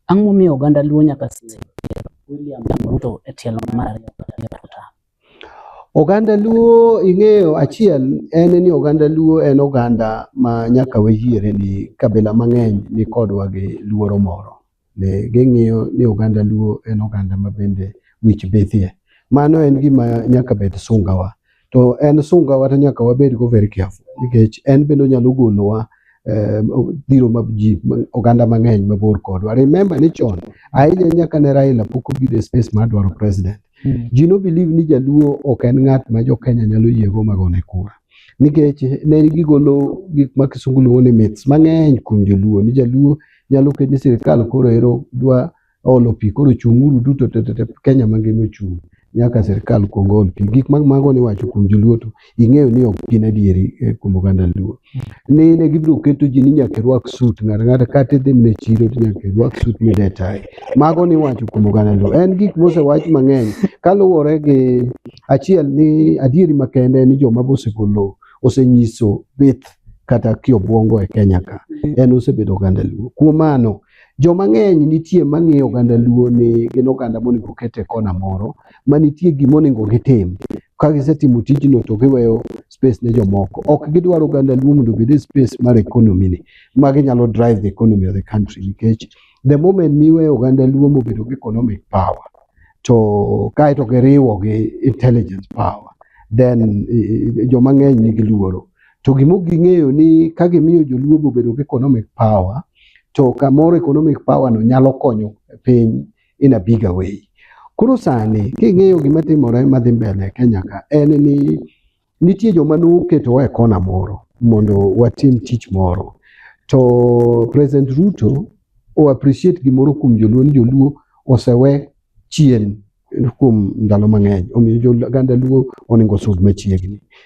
Ang' momiyo oganda luo nyaka William Ruto e tielo mar ariyo. Oganda luo ing'eyo achiel en ni oganda luo en oganda ma nyaka wayiere ni kabila mang'eny ni kodwa gi luoro moro. Ne ging'iyo ni oganda luo en oganda ma bende wich bithie. Mano en gima nyaka bed sungawa. To en sungawa to nyaka wabed go very careful nikech en bende onyalo golowa dhiro ma ji oganda mang'eny mabor kodwa. Remember ni chon ahinya nyaka ne Raila pok obiro e space mar dwaro president. Ji no believe ni jaluo ok en ng'at ma jo Kenya nyalo yiego magone kura. Nikech ne gigolo gik ma kisungu luongo ni myths mang'eny kuom joluo ni jaluo nyalo ket ni sirikal koro ero dwa olo pi koro chung'uru duto Kenya mangima ochung' nyaka sirikal kuong ol pi. Gik mago ni wacho kuom joluo to ing'eyo ni ok gin adieri kuom oganda luo. Ne gibiro keto ji ni nyaka irwak suit ng'ata kata idhi mne chiro to nyaka irwak suit mide tai. Mago ni wacho kuom oganda luo. En gik mosewach mang'eny kaluwore gi achiel ni adieri makende ni joma bosegolo osenyiso bith kata kiobwongo e Kenya ka. En osebedo oganda luo. Kuom mano joma ng'eny nitie mang'iyo oganda luo ni gin oganda monego kete kona moro manitie gimonego gitim. Ka gisetimo tijno to giweyo space ne jomoko. Ok gidwaro oganda luo mondo obed e space mar economy ni ma ginyalo drive the economy of the country nikech the moment miweyo oganda luo mobedo gi economic power to kaeto giriwo gi intelligence power then joma ng'eny nigi luoro. To gimok ging'eyo ni ka gimiyo joluo mobedo gi economic power to kamoro economic power no nyalo konyo piny in a bigger way. Koro sani king'eyo gima timore madhi mbele e Kenya ka en ni nitie joma noketo e kona moro mondo watim tich moro. To President Ruto o appreciate gimoro kuom joluo ni joluo osewe chien kuom ndalo mang'eny. Omiyo oganda luo onego sud machiegni.